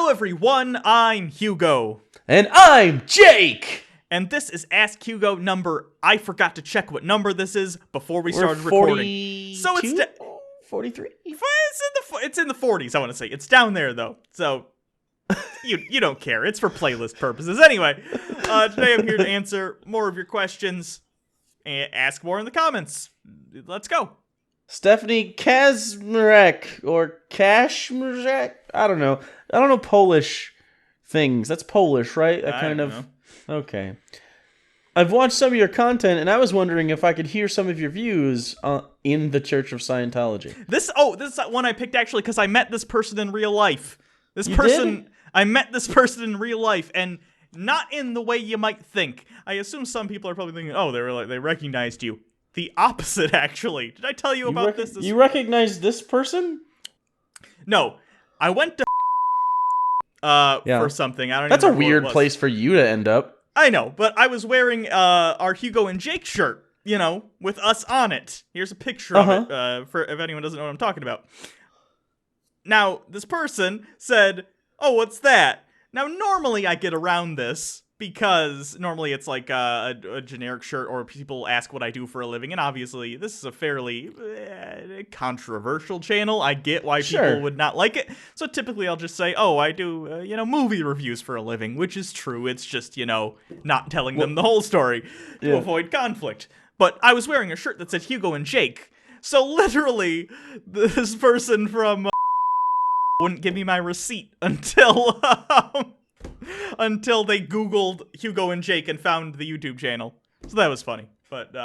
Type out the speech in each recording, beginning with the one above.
Hello everyone, I'm Hugo. And I'm Jake! And this is Ask Hugo number, I forgot to check what number this is before we started 42? recording. So it's 43? It's in the 40s, I want to say. It's down there though. So you don't care. It's for playlist purposes. Anyway, today I'm here to answer more of your questions and ask more in the comments. Let's go. Stephanie Kazmarek or Kashmarek? I don't know Polish things. That's Polish, right? I don't know. Okay. I've watched some of your content, and I was wondering if I could hear some of your views in the Church of Scientology. This is one I picked actually because I met this person in real life. I met this person in real life, and not in the way you might think. I assume some people are probably thinking, oh, they recognized you. The opposite, actually. Did I tell you about this? You recognize this person? No. I went to for something. I don't. That's even a remember weird what it was. place for you to end up. I know, but I was wearing our Hugo and Jake shirt, with us on it. Here's a picture of it, for if anyone doesn't know what I'm talking about. Now, this person said, oh, what's that? Now, normally I get around this, because normally it's like a generic shirt, or people ask what I do for a living, and obviously this is a fairly controversial channel. I get why people would not like it, so typically I'll just say, oh, I do, movie reviews for a living, which is true. It's just, not telling them the whole story to avoid conflict. But I was wearing a shirt that said Hugo and Jake, so literally this person from wouldn't give me my receipt until until they Googled Hugo and Jake and found the YouTube channel. So that was funny. But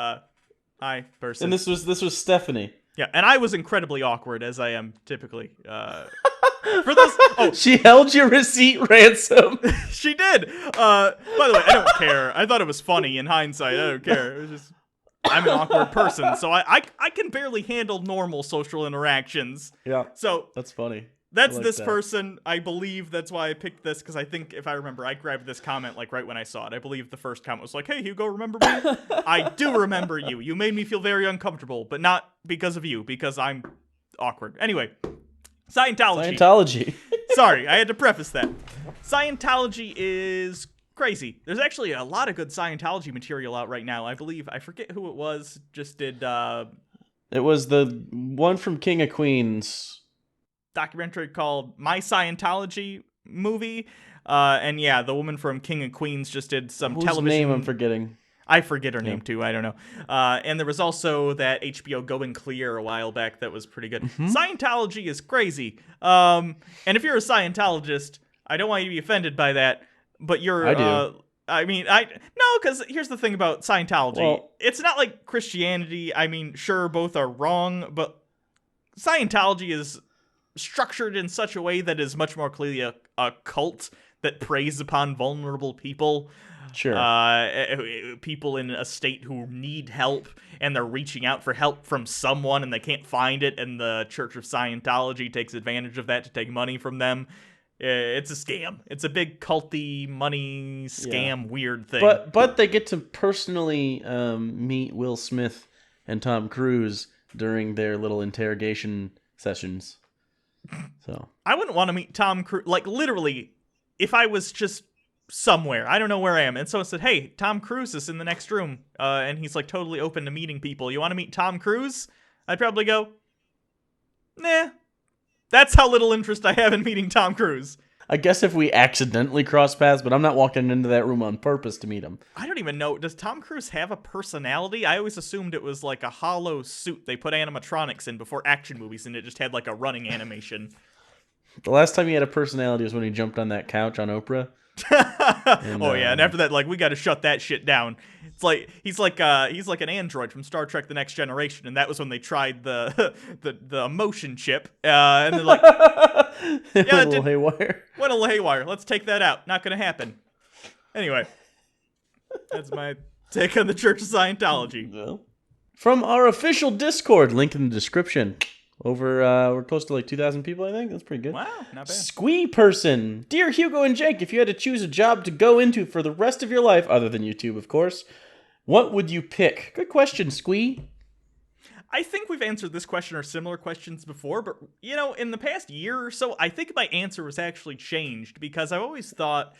hi, person. And this was Stephanie. Yeah, and I was incredibly awkward, as I am typically. For those, she held your receipt ransom. She did. By the way, I don't care. I thought it was funny in hindsight. I don't care. It was just, I'm an awkward person, so I can barely handle normal social interactions. Yeah. So that's funny. That's this person. I believe that's why I picked this, because I think, if I remember, I grabbed this comment right when I saw it. I believe the first comment was like, hey, Hugo, remember me? I do remember you. You made me feel very uncomfortable, but not because of you, because I'm awkward. Anyway, Scientology. Sorry, I had to preface that. Scientology is crazy. There's actually a lot of good Scientology material out right now. I believe, I forget who it was, just did... It was the one from King of Queens... documentary called My Scientology movie, and yeah, the woman from King of Queens just did some television. Whose name I'm forgetting? I forget her name too. I don't know. And there was also that HBO Going Clear a while back that was pretty good. Scientology is crazy. And if you're a Scientologist, I don't want you to be offended by that, but you're. I do. No, because here's the thing about Scientology. Well, it's not like Christianity. I mean, sure, both are wrong, but Scientology is structured in such a way that is much more clearly a cult that preys upon vulnerable people. Sure. People in a state who need help, and they're reaching out for help from someone, and they can't find it, and the Church of Scientology takes advantage of that to take money from them. It's a scam. It's a big culty money scam weird thing. But they get to personally meet Will Smith and Tom Cruise during their little interrogation sessions. So I wouldn't want to meet Tom Cruise. Like, literally, if I was just somewhere, I don't know where I am, and someone said, hey, Tom Cruise is in the next room, and he's like totally open to meeting people. You want to meet Tom Cruise? I'd probably go, nah. That's how little interest I have in meeting Tom Cruise. I guess if we accidentally cross paths, but I'm not walking into that room on purpose to meet him. I don't even know. Does Tom Cruise have a personality? I always assumed it was like a hollow suit they put animatronics in before action movies, and it just had like a running animation. The last time he had a personality was when he jumped on that couch on Oprah. And after that, we got to shut that shit down. It's like he's like an android from Star Trek: The Next Generation, and that was when they tried the emotion chip, and they're like, went a little haywire. Went a little haywire. Let's take that out. Not gonna happen. Anyway, that's my take on the Church of Scientology. Well, from our official Discord, link in the description. We're close to 2,000 people, I think. That's pretty good. Wow, not bad. Squee person. Dear Hugo and Jake, if you had to choose a job to go into for the rest of your life, other than YouTube, of course, what would you pick? Good question, Squee. I think we've answered this question or similar questions before, but, in the past year or so, I think my answer was actually changed, because I've always thought,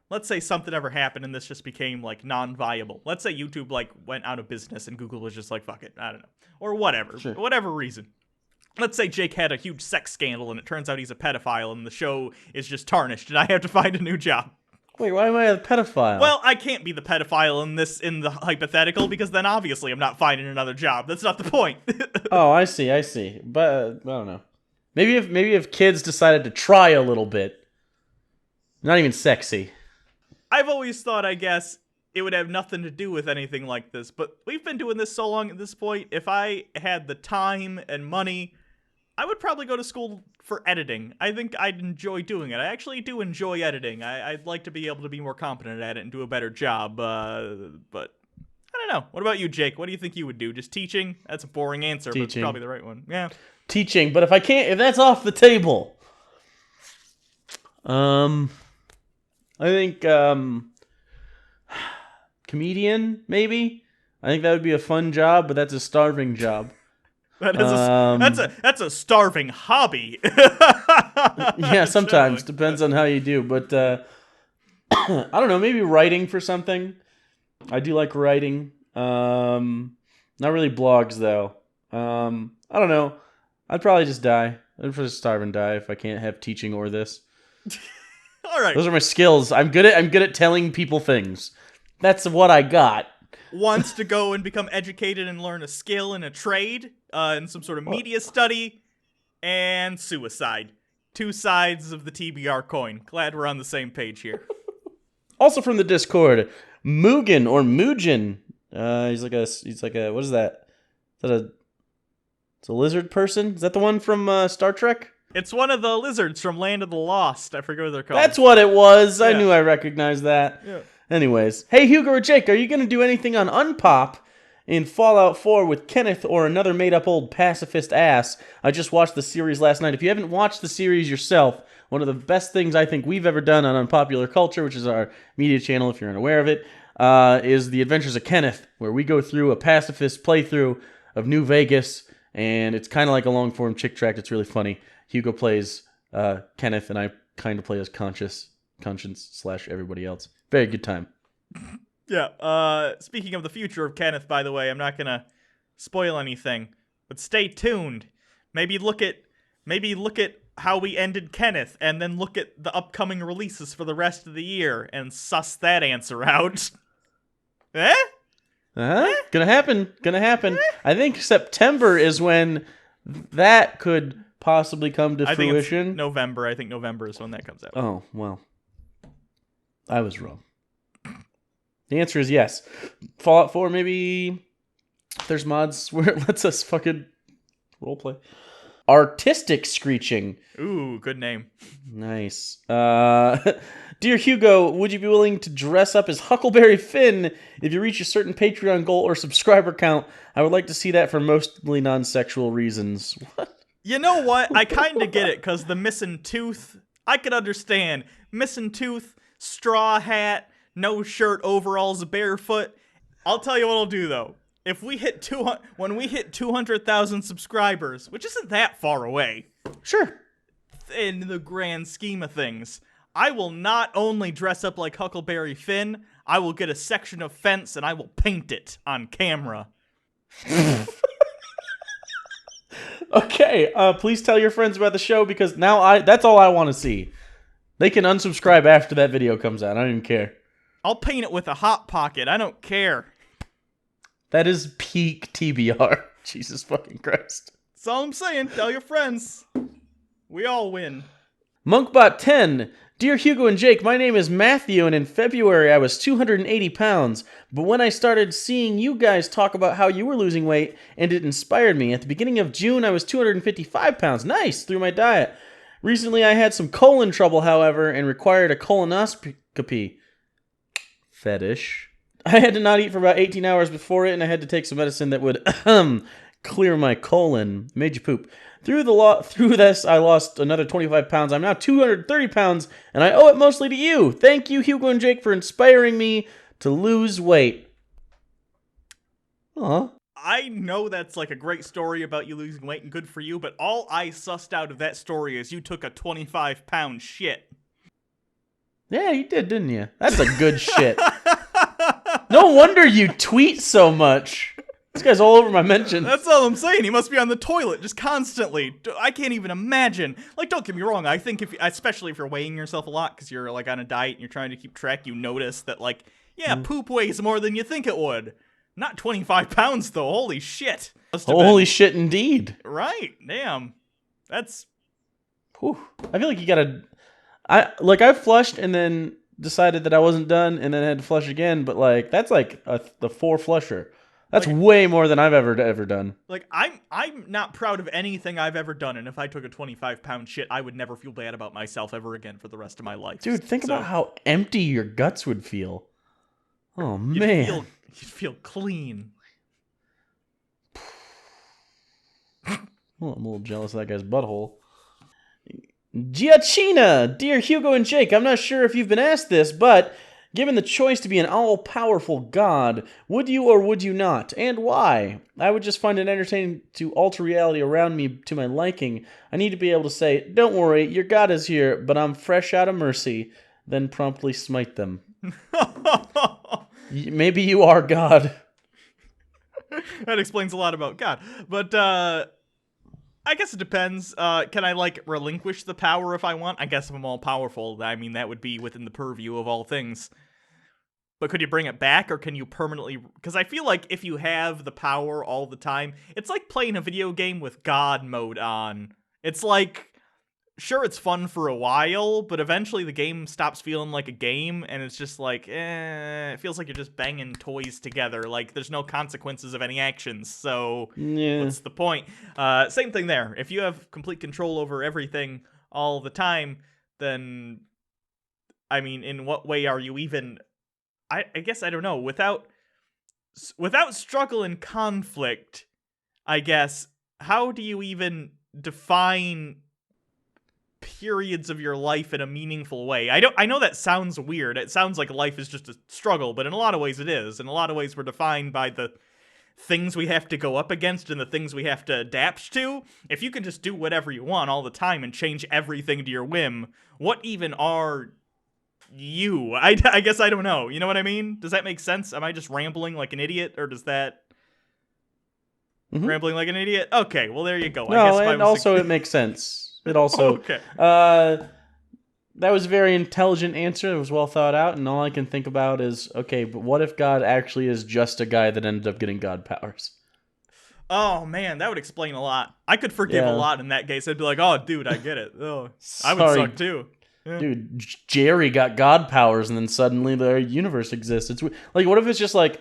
let's say something ever happened and this just became, like, non-viable. Let's say YouTube, like, went out of business and Google was just like, fuck it, I don't know. Or whatever, Sure. whatever reason. Let's say Jake had a huge sex scandal and it turns out he's a pedophile and the show is just tarnished and I have to find a new job. Wait, why am I a pedophile? Well, I can't be the pedophile in the hypothetical, because then obviously I'm not finding another job. That's not the point. Oh, I see. But I don't know. Maybe if kids decided to try a little bit. Not even sexy. I've always thought, I guess, it would have nothing to do with anything like this, but we've been doing this so long at this point, if I had the time and money, I would probably go to school for editing. I think I'd enjoy doing it. I actually do enjoy editing. I'd like to be able to be more competent at it and do a better job, but I don't know. What about you, Jake? What do you think you would do? Just teaching? That's a boring answer, but it's probably the right one. Yeah. Teaching, but if that's off the table, I think, comedian, maybe? I think that would be a fun job, but that's a starving job. That's a starving hobby. Yeah, sometimes. Depends on how you do, but, I don't know, maybe writing for something. I do like writing. Not really blogs, though. I don't know. I'd probably just die. I'd just starve and die if I can't have teaching or this. All right. Those are my skills. I'm good at telling people things. That's what I got. Wants to go and become educated and learn a skill in a trade, in some sort of media study, and suicide. Two sides of the TBR coin. Glad we're on the same page here. Also from the Discord, Mugen or Mugen. He's like a what is that? It's a lizard person? Is that the one from Star Trek? It's one of the lizards from Land of the Lost. I forget what they're called. That's what it was. Yeah. I knew I recognized that. Yeah. Anyways, hey Hugo or Jake, are you going to do anything on Unpop in Fallout 4 with Kenneth or another made-up old pacifist ass? I just watched the series last night. If you haven't watched the series yourself, one of the best things I think we've ever done on Unpopular Culture, which is our media channel if you're unaware of it, is The Adventures of Kenneth, where we go through a pacifist playthrough of New Vegas, and it's kind of like a long-form chick tract. It's really funny. Hugo plays Kenneth, and I kind of play as Conscience / everybody else. Very good time. Yeah, speaking of the future of Kenneth, by the way, I'm not gonna spoil anything, but stay tuned. Maybe look at how we ended Kenneth, and then look at the upcoming releases for the rest of the year, and suss that answer out. Eh? Uh-huh. Gonna happen. I think September is when that could possibly come to fruition. Think it's November. I think November is when that comes out. Oh, well. I was wrong. The answer is yes. Fallout 4, maybe if there's mods where it lets us fucking roleplay. Artistic Screeching. Ooh, good name. Nice. Dear Hugo, would you be willing to dress up as Huckleberry Finn if you reach a certain Patreon goal or subscriber count? I would like to see that for mostly non-sexual reasons. What? You know what? I kind of get it, because the missing tooth, I could understand. Missing tooth, straw hat, no shirt, overalls, barefoot. I'll tell you what I'll do, though. If we hit when we hit 200,000 subscribers, which isn't that far away. Sure. In the grand scheme of things, I will not only dress up like Huckleberry Finn, I will get a section of fence and I will paint it on camera. Okay, please tell your friends about the show, because now that's all I want to see. They can unsubscribe after that video comes out. I don't even care. I'll paint it with a Hot Pocket. I don't care. That is peak TBR. Jesus fucking Christ. That's all I'm saying. Tell your friends. We all win. Monkbot10. Dear Hugo and Jake, my name is Matthew, and in February I was 280 pounds. But when I started seeing you guys talk about how you were losing weight, and it inspired me. At the beginning of June, I was 255 pounds. Nice, through my diet. Recently, I had some colon trouble, however, and required a colonoscopy. Fetish. I had to not eat for about 18 hours before it, and I had to take some medicine that would clear my colon. Made you poop. Through this, I lost another 25 pounds. I'm now 230 pounds, and I owe it mostly to you. Thank you, Hugo and Jake, for inspiring me to lose weight. Aw. I know that's like a great story about you losing weight and good for you, but all I sussed out of that story is you took a 25-pound shit. Yeah, you did, didn't you? That's a good shit. No wonder you tweet so much. This guy's all over my mentions. That's all I'm saying. He must be on the toilet just constantly. I can't even imagine. Like, don't get me wrong. I think especially if you're weighing yourself a lot because you're like on a diet and you're trying to keep track, you notice that like, poop weighs more than you think it would. Not 25 pounds though. Holy shit. Holy shit, indeed. Right. Damn. That's. Whew. I feel like you gotta. I flushed and then decided that I wasn't done and then had to flush again, but like that's like the 4 flusher. That's like, way more than I've ever done. Like I'm not proud of anything I've ever done, and if I took a 25-pound shit, I would never feel bad about myself ever again for the rest of my life. Dude, think about how empty your guts would feel. Oh man, you'd feel clean. Well, I'm a little jealous of that guy's butthole. Giacchina! Dear Hugo and Jake, I'm not sure if you've been asked this, but given the choice to be an all-powerful god, would you or would you not? And why? I would just find it entertaining to alter reality around me to my liking. I need to be able to say, don't worry, your god is here, but I'm fresh out of mercy, then promptly smite them. Maybe you are God. That explains a lot about God. But, I guess it depends. Can I, like, relinquish the power if I want? I guess if I'm all-powerful, I mean, that would be within the purview of all things. But could you bring it back, or can you permanently... Because I feel like if you have the power all the time, it's like playing a video game with God mode on. It's like... Sure, it's fun for a while, but eventually the game stops feeling like a game, and it's just like, it feels like you're just banging toys together. Like, there's no consequences of any actions, so what's the point? Same thing there. If you have complete control over everything all the time, then, I mean, in what way are you even... I guess, I don't know. Without struggle and conflict, I guess, how do you even define... periods of your life in a meaningful way? I know that sounds weird. It sounds like life is just a struggle, but in a lot of ways it is. In a lot of ways we're defined by the things we have to go up against and the things we have to adapt to. If you can just do whatever you want all the time and change everything to your whim, what even are you? I guess I don't know. You know what I mean? Does that make sense? Am I just rambling like an idiot, or does that... Rambling like an idiot? Okay, well there you go. No, I guess and also it makes sense. It also, okay. That was a very intelligent answer. It was well thought out, and all I can think about is, okay, but what if God actually is just a guy that ended up getting God powers? Oh, man, that would explain a lot. I could forgive a lot in that case. I'd be like, oh, dude, I get it. Oh, I would suck, too. Yeah. Dude, Jerry got God powers, and then suddenly the universe exists. It's like, what if it's just like,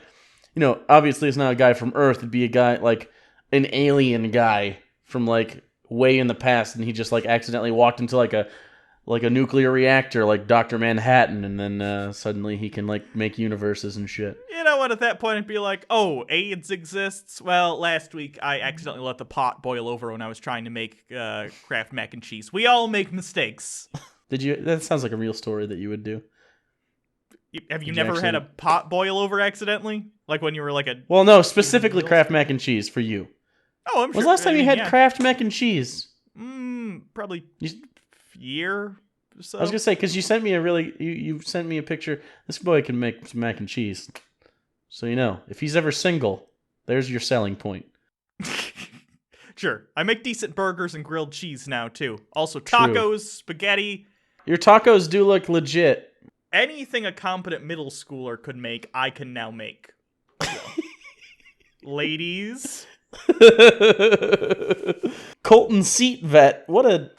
obviously it's not a guy from Earth. It'd be a guy, like, an alien guy from, like, way in the past, and he just like accidentally walked into like a nuclear reactor like Dr. Manhattan, and then suddenly he can like make universes and shit. You know what, at that point it'd be like, oh, AIDS exists? Well, last week I accidentally let the pot boil over when I was trying to make Kraft mac and cheese. We all make mistakes. Did you? That sounds like a real story that you would do. Have you never had a pot boil over accidentally? Like when you were like a... Well, no, specifically Kraft mac and cheese for you. Oh, I'm sure. When's the last time you had Kraft mac and cheese? Probably year or so. I was gonna say, because you sent me you sent me a picture. This boy can make some mac and cheese. So if he's ever single, there's your selling point. Sure. I make decent burgers and grilled cheese now too. Also tacos, spaghetti. Your tacos do look legit. Anything a competent middle schooler could make, I can now make. Ladies. Colton Seat Vet. What a...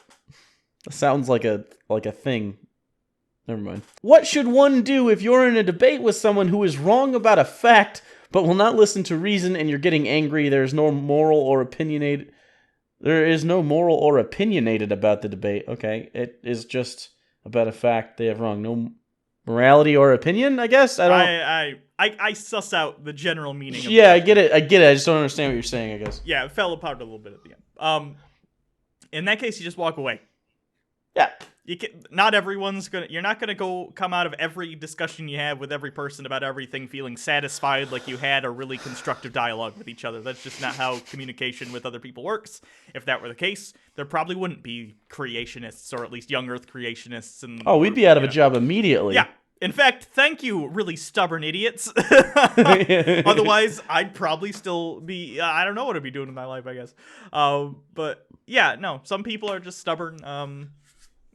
Sounds like a thing. Never mind. What should one do if you're in a debate with someone who is wrong about a fact, but will not listen to reason, and you're getting angry? There is no moral or opinionated about the debate. Okay, it is just about a fact they have wrong. No morality or opinion, I guess? I suss out the general meaning of I get it. I just don't understand what you're saying, I guess. Yeah, it fell apart a little bit at the end. In that case, you just walk away. Yeah. Not everyone's you're not gonna come out of every discussion you have with every person about everything feeling satisfied like you had a really constructive dialogue with each other. That's just not how communication with other people works. If that were the case, there probably wouldn't be creationists, or at least young Earth creationists. We'd be out of a job immediately. Yeah. In fact, thank you, really stubborn idiots. Otherwise, I'd probably still be, I don't know what I'd be doing in my life, I guess. But yeah, no, some people are just stubborn.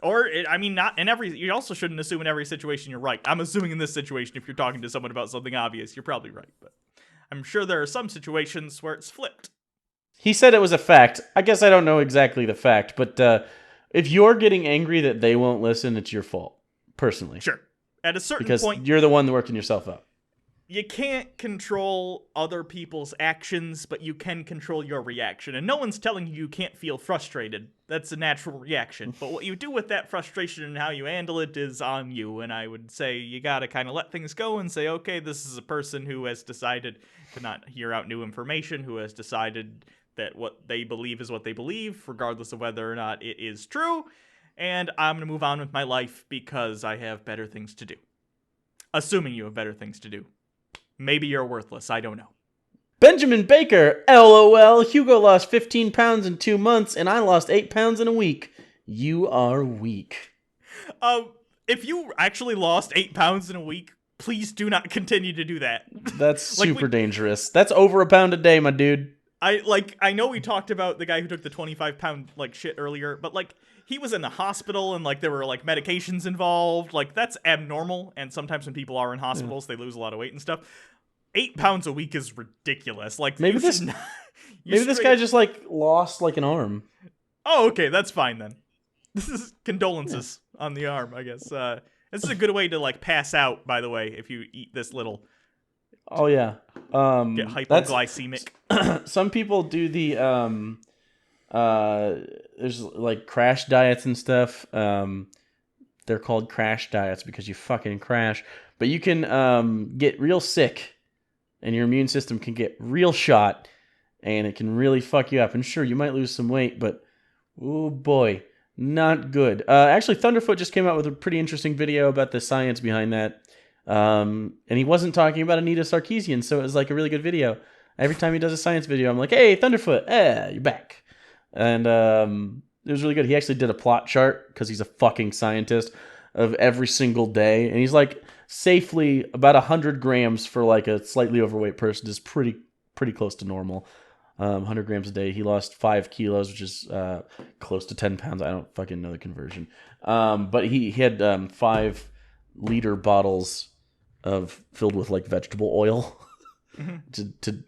Not in every, you also shouldn't assume in every situation you're right. I'm assuming in this situation, if you're talking to someone about something obvious, you're probably right. But I'm sure there are some situations where it's flipped. He said it was a fact. I guess I don't know exactly the fact, but if you're getting angry that they won't listen, it's your fault, personally. Sure. At a certain because point, you're the one working yourself up. You can't control other people's actions, but you can control your reaction. And no one's telling you can't feel frustrated. That's a natural reaction. But what you do with that frustration and how you handle it is on you. And I would say you gotta kind of let things go and say, okay, this is a person who has decided to not hear out new information, who has decided that what they believe is what they believe, regardless of whether or not it is true. And I'm gonna move on with my life because I have better things to do. Assuming you have better things to do. Maybe you're worthless. I don't know. Benjamin Baker, LOL. Hugo lost 15 pounds in 2 months, and I lost 8 pounds in a week. You are weak. If you actually lost 8 pounds in a week, please do not continue to do that. That's super dangerous. That's over a pound a day, my dude. I know we talked about the guy who took the 25-pound shit earlier, but he was in the hospital and there were medications involved. That's abnormal, and sometimes when people are in hospitals, they lose a lot of weight and stuff. 8 pounds a week is ridiculous. Maybe this guy just lost an arm. Oh, okay, that's fine then. This is condolences on the arm, I guess. This is a good way to pass out, by the way, if you eat this little. Oh yeah. Get hypoglycemic. Some people do the there's crash diets and stuff. They're called crash diets because you fucking crash. But you can get real sick, and your immune system can get real shot, and it can really fuck you up. And sure, you might lose some weight, but oh boy, not good. Actually, Thunderfoot just came out with a pretty interesting video about the science behind that. And he wasn't talking about Anita Sarkeesian, so it was a really good video. Every time he does a science video, I'm like, hey, Thunderfoot, you're back. And it was really good. He actually did a plot chart, because he's a fucking scientist, of every single day. And he's safely about 100 grams for a slightly overweight person is pretty close to normal. 100 grams a day. He lost 5 kilos, which is close to 10 pounds. I don't fucking know the conversion. But he had 5-liter bottles filled with vegetable oil to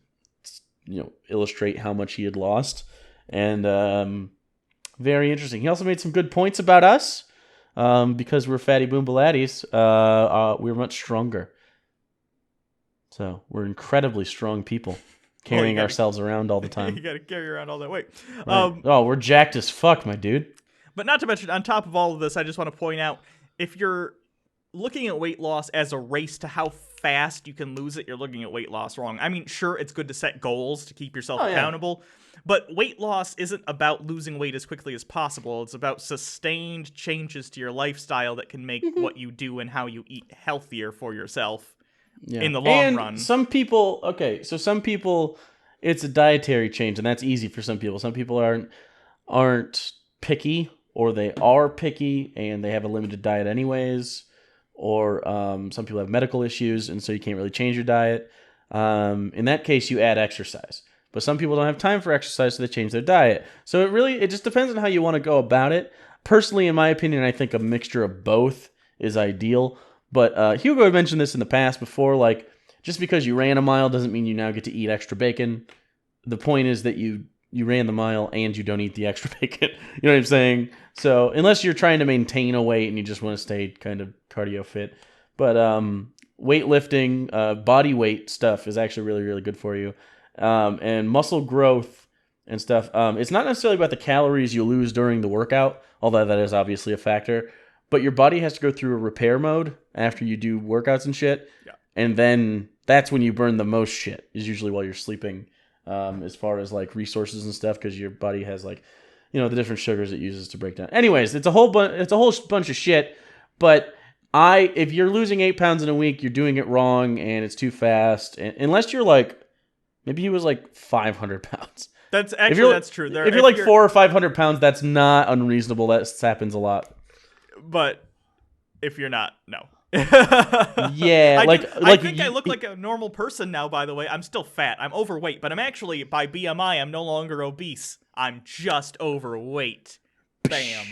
illustrate how much he had lost. And very interesting. He also made some good points about us, because we're fatty boombaladdies. We're much stronger, so we're incredibly strong people, carrying ourselves around all the time. You gotta carry around all that weight. Right. We're jacked as fuck, my dude. But not to mention, on top of all of this, I just want to point out, if you're looking at weight loss as a race to how fast you can lose it, you're looking at weight loss wrong. I mean, sure, it's good to set goals to keep yourself accountable, but weight loss isn't about losing weight as quickly as possible. It's about sustained changes to your lifestyle that can make what you do and how you eat healthier for yourself in the long run. Some people, it's a dietary change, and that's easy for some people. Some people aren't picky, or they are picky and they have a limited diet anyways. Or some people have medical issues, and so you can't really change your diet. In that case, you add exercise. But some people don't have time for exercise, so they change their diet. So it just depends on how you want to go about it. Personally, in my opinion, I think a mixture of both is ideal. But Hugo had mentioned this in the past before, just because you ran a mile doesn't mean you now get to eat extra bacon. The point is that you ran the mile and you don't eat the extra bacon. You know what I'm saying? So unless you're trying to maintain a weight and you just want to stay kind of cardio fit. But weightlifting, body weight stuff is actually really, really good for you. And muscle growth and stuff. It's not necessarily about the calories you lose during the workout, although that is obviously a factor. But your body has to go through a repair mode after you do workouts and shit. Yeah. And then that's when you burn the most shit, is usually while you're sleeping. As far as resources and stuff, because your body has the different sugars it uses to break down. Anyways, it's a whole bunch of shit. But if you're losing 8 pounds in a week, you're doing it wrong and it's too fast. Unless you're like, maybe he was like 500 pounds. That's true. If you're like 400 or 500 pounds, that's not unreasonable. That happens a lot. But if you're not, no. Yeah, I think I look like a normal person now, by the way. I'm still fat. I'm overweight, but I'm actually, by BMI, I'm no longer obese. I'm just overweight. Bam.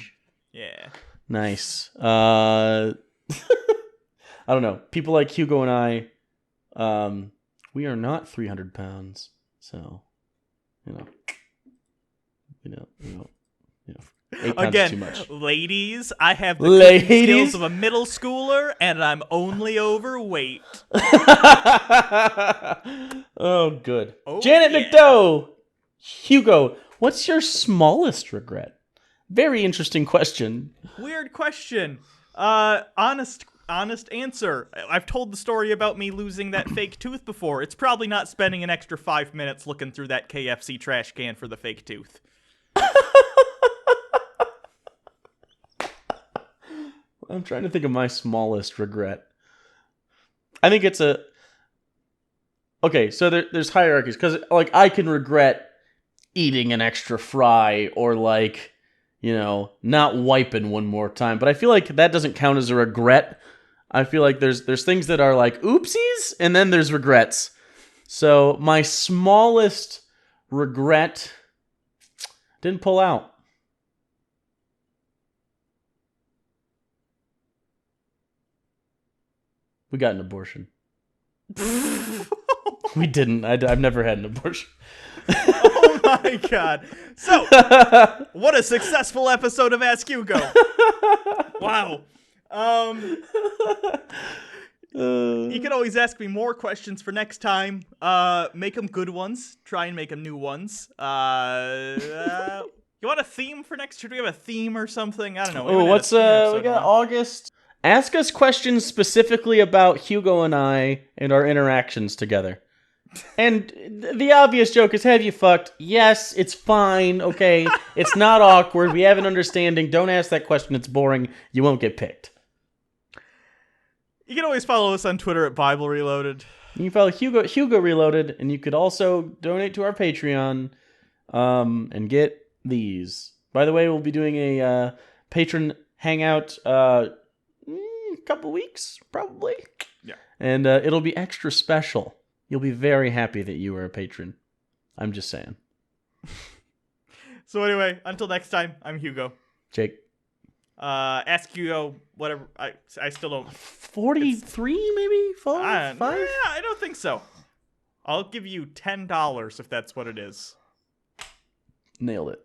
Yeah. Nice. I don't know. People like Hugo and I, we are not 300 pounds. So, 8 pounds Again, is too much. Ladies, I have the cooking skills of a middle schooler, and I'm only overweight. Oh, good. Oh, Janet yeah. McDowell. Hugo, what's your smallest regret? Very interesting question. Weird question. Honest answer. I've told the story about me losing that fake tooth before. It's probably not spending an extra 5 minutes looking through that KFC trash can for the fake tooth. I'm trying to think of my smallest regret. I think it's okay, so there's hierarchies, because like I can regret eating an extra fry or like, not wiping one more time, but I feel like that doesn't count as a regret. I feel like there's things that are like oopsies, and then there's regrets. So my smallest regret didn't pull out. We got an abortion. We didn't. I've never had an abortion. Oh my god. So, what a successful episode of Ask Hugo. Wow. You can always ask me more questions for next time. Make them good ones. Try and make them new ones. You want a theme for next? Should we have a theme or something? I don't know. Oh, we got August. Ask us questions specifically about Hugo and I and our interactions together. And the obvious joke is, have you fucked? Yes, it's fine, okay? It's not awkward. We have an understanding. Don't ask that question. It's boring. You won't get picked. You can always follow us on Twitter at Bible Reloaded. You can follow Hugo Reloaded, and you could also donate to our Patreon and get these. By the way, we'll be doing a patron hangout couple weeks, probably. Yeah. And it'll be extra special. You'll be very happy that you were a patron. I'm just saying. So anyway, until next time, I'm Hugo. Jake. Ask Hugo, whatever. I still don't. 43, maybe? 5? Yeah, I don't think so. I'll give you $10 if that's what it is. Nailed it.